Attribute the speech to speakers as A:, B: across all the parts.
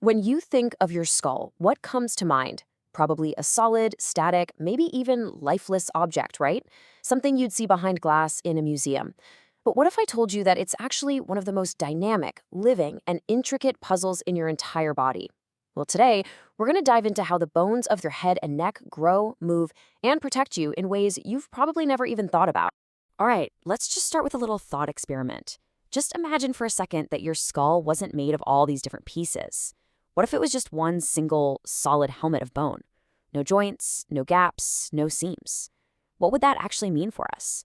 A: When you think of your skull, what comes to mind? Probably a solid, static, maybe even lifeless object, right? Something you'd see behind glass in a museum. But what if I told you that it's actually one of the most dynamic, living, and intricate puzzles in your entire body? Well, today, we're going to dive into how the bones of your head and neck grow, move, and protect you in ways you've probably never even thought about. All right, let's just start with a little thought experiment. Just imagine for a second that your skull wasn't made of all these different pieces. What if it was just one single, solid helmet of bone? No joints, no gaps, no seams. What would that actually mean for us?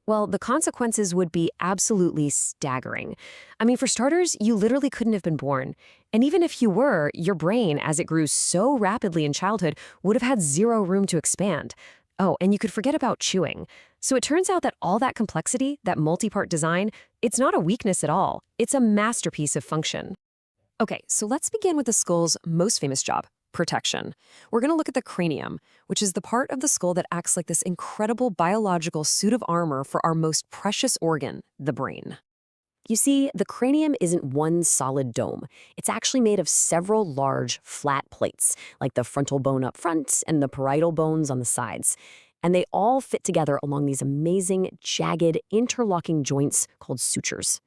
A: Well, the consequences would be absolutely staggering. I mean, for starters, you literally couldn't have been born. And even if you were, your brain, as it grew so rapidly in childhood, would have had zero room to expand. Oh, and you could forget about chewing. So it turns out that all that complexity, that multi-part design, it's not a weakness at all. It's a masterpiece of function. Okay, so let's begin with the skull's most famous job, protection. We're going to look at the cranium, which is the part of the skull that acts like this incredible biological suit of armor for our most precious organ, the brain. You see, the cranium isn't one solid dome. It's actually made of several large, flat plates, like the frontal bone up front and the parietal bones on the sides. And they all fit together along these amazing, jagged, interlocking joints called sutures.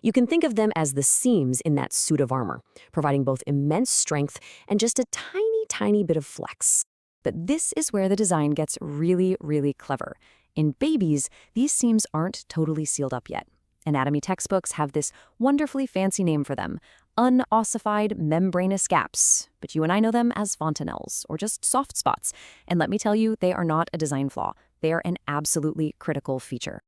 A: You can think of them as the seams in that suit of armor, providing both immense strength and just a tiny, tiny bit of flex. But this is where the design gets really, really clever. In babies, these seams aren't totally sealed up yet. Anatomy textbooks have this wonderfully fancy name for them, unossified membranous gaps, but you and I know them as fontanelles, or just soft spots. And let me tell you, they are not a design flaw. They are an absolutely critical feature.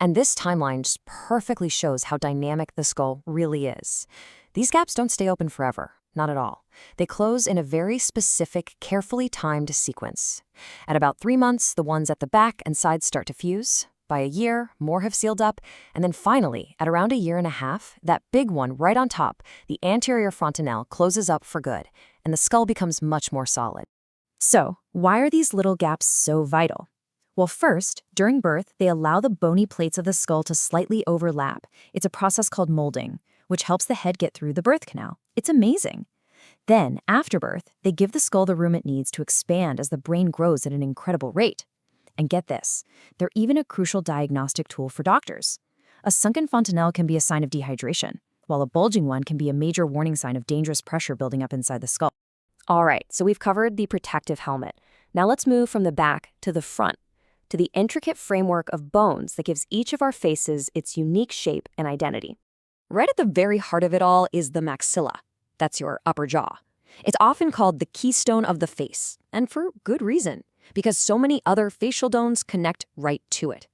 A: And this timeline just perfectly shows how dynamic the skull really is. These gaps don't stay open forever, not at all. They close in a very specific, carefully timed sequence. At about 3 months, the ones at the back and sides start to fuse. By a year, more have sealed up, and then finally, at around a year and a half, that big one right on top, the anterior fontanelle, closes up for good, and the skull becomes much more solid. So, why are these little gaps so vital? Well, first, during birth, they allow the bony plates of the skull to slightly overlap. It's a process called molding, which helps the head get through the birth canal. It's amazing. Then, after birth, they give the skull the room it needs to expand as the brain grows at an incredible rate. And get this, they're even a crucial diagnostic tool for doctors. A sunken fontanelle can be a sign of dehydration, while a bulging one can be a major warning sign of dangerous pressure building up inside the skull. All right, so we've covered the protective helmet. Now let's move from the back to the front, to the intricate framework of bones that gives each of our faces its unique shape and identity. Right at the very heart of it all is the maxilla. That's your upper jaw. It's often called the keystone of the face, and for good reason, because so many other facial bones connect right to it.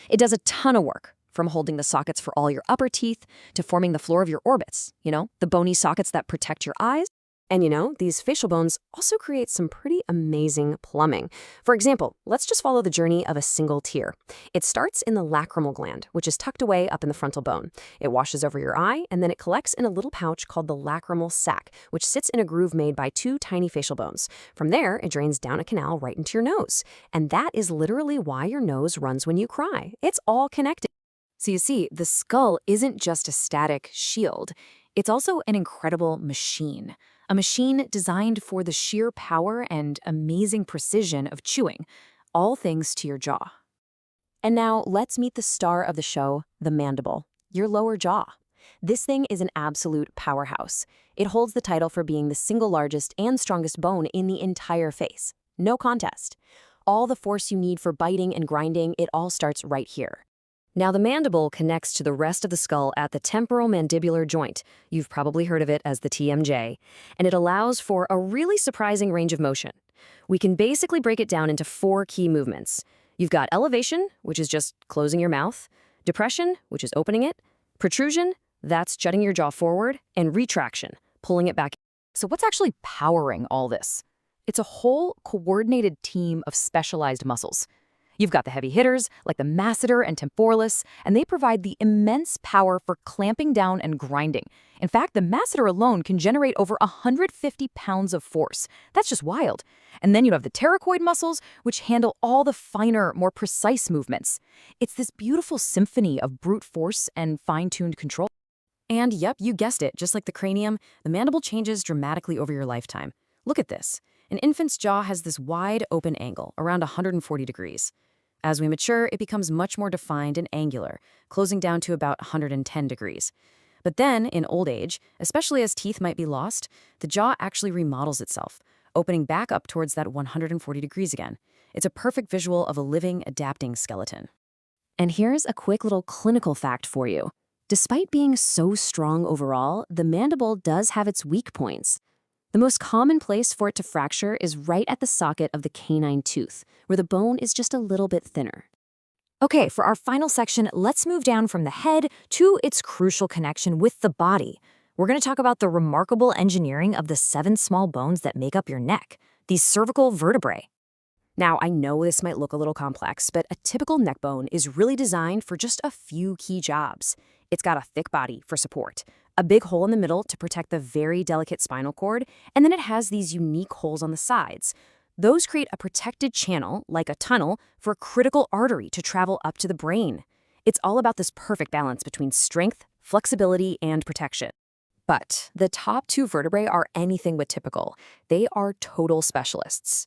A: It does a ton of work, from holding the sockets for all your upper teeth to forming the floor of your orbits, the bony sockets that protect your eyes. And these facial bones also create some pretty amazing plumbing. For example, let's just follow the journey of a single tear. It starts in the lacrimal gland, which is tucked away up in the frontal bone. It washes over your eye, and then it collects in a little pouch called the lacrimal sac, which sits in a groove made by 2 tiny facial bones. From there, it drains down a canal right into your nose. And that is literally why your nose runs when you cry. It's all connected. So you see, the skull isn't just a static shield. It's also an incredible machine. A machine designed for the sheer power and amazing precision of chewing, all thanks to your jaw. And now let's meet the star of the show, the mandible, your lower jaw. This thing is an absolute powerhouse. It holds the title for being the single largest and strongest bone in the entire face. No contest. All the force you need for biting and grinding, it all starts right here. Now, the mandible connects to the rest of the skull at the temporal mandibular joint. You've probably heard of it as the TMJ. And it allows for a really surprising range of motion. We can basically break it down into 4 key movements. You've got elevation, which is just closing your mouth. Depression, which is opening it. Protrusion, that's jutting your jaw forward. And retraction, pulling it back. So what's actually powering all this? It's a whole coordinated team of specialized muscles. You've got the heavy hitters, like the masseter and temporalis, and they provide the immense power for clamping down and grinding. In fact, the masseter alone can generate over 150 pounds of force. That's just wild. And then you have the pterygoid muscles, which handle all the finer, more precise movements. It's this beautiful symphony of brute force and fine-tuned control.
B: And yep, you guessed it, just like the cranium, the mandible changes dramatically over your lifetime. Look at this. An infant's jaw has this wide open angle, around 140 degrees. As we mature, it becomes much more defined and angular, closing down to about 110 degrees. But then, in old age, especially as teeth might be lost, the jaw actually remodels itself, opening back up towards that 140 degrees again. It's a perfect visual of a living, adapting skeleton.
A: And here's a quick little clinical fact for you. Despite being so strong overall, the mandible does have its weak points. The most common place for it to fracture is right at the socket of the canine tooth, where the bone is just a little bit thinner.
C: Okay, for our final section, let's move down from the head to its crucial connection with the body. We're going to talk about the remarkable engineering of the 7 small bones that make up your neck, these cervical vertebrae.
A: Now, I know this might look a little complex, but a typical neck bone is really designed for just a few key jobs. It's got a thick body for support, a big hole in the middle to protect the very delicate spinal cord, and then it has these unique holes on the sides. Those create a protected channel, like a tunnel, for a critical artery to travel up to the brain. It's all about this perfect balance between strength, flexibility, and protection. But the top 2 vertebrae are anything but typical. They are total specialists.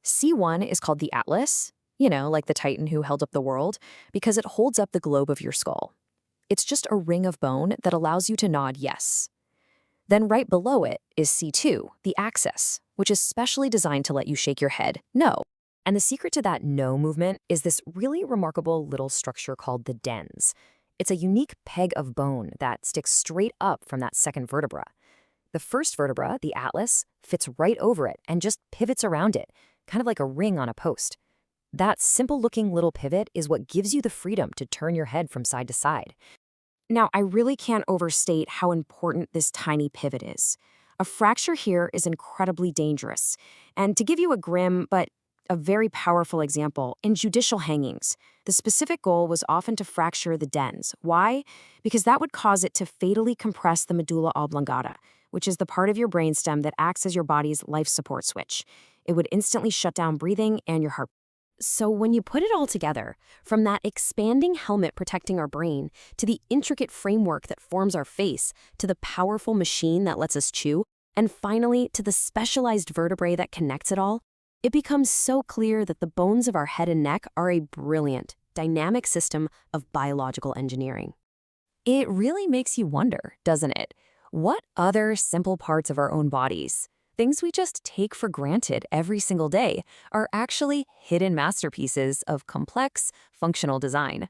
A: C1 is called the atlas, like the titan who held up the world, because it holds up the globe of your skull. It's just a ring of bone that allows you to nod yes. Then right below it is C2, the axis, which is specially designed to let you shake your head no. And the secret to that no movement is this really remarkable little structure called the dens. It's a unique peg of bone that sticks straight up from that second vertebra. The first vertebra, the atlas, fits right over it and just pivots around it, kind of like a ring on a post. That simple-looking little pivot is what gives you the freedom to turn your head from side to side. Now, I really can't overstate how important this tiny pivot is. A fracture here is incredibly dangerous. And to give you a grim but a very powerful example, in judicial hangings, the specific goal was often to fracture the dens. Why? Because that would cause it to fatally compress the medulla oblongata, which is the part of your brainstem that acts as your body's life support switch. It would instantly shut down breathing and your heart. So when you put it all together, from that expanding helmet protecting our brain, to the intricate framework that forms our face, to the powerful machine that lets us chew, and finally to the specialized vertebrae that connects it all, it becomes so clear that the bones of our head and neck are a brilliant, dynamic system of biological engineering. It really makes you wonder, doesn't it? What other simple parts of our own bodies, things we just take for granted every single day, are actually hidden masterpieces of complex, functional design?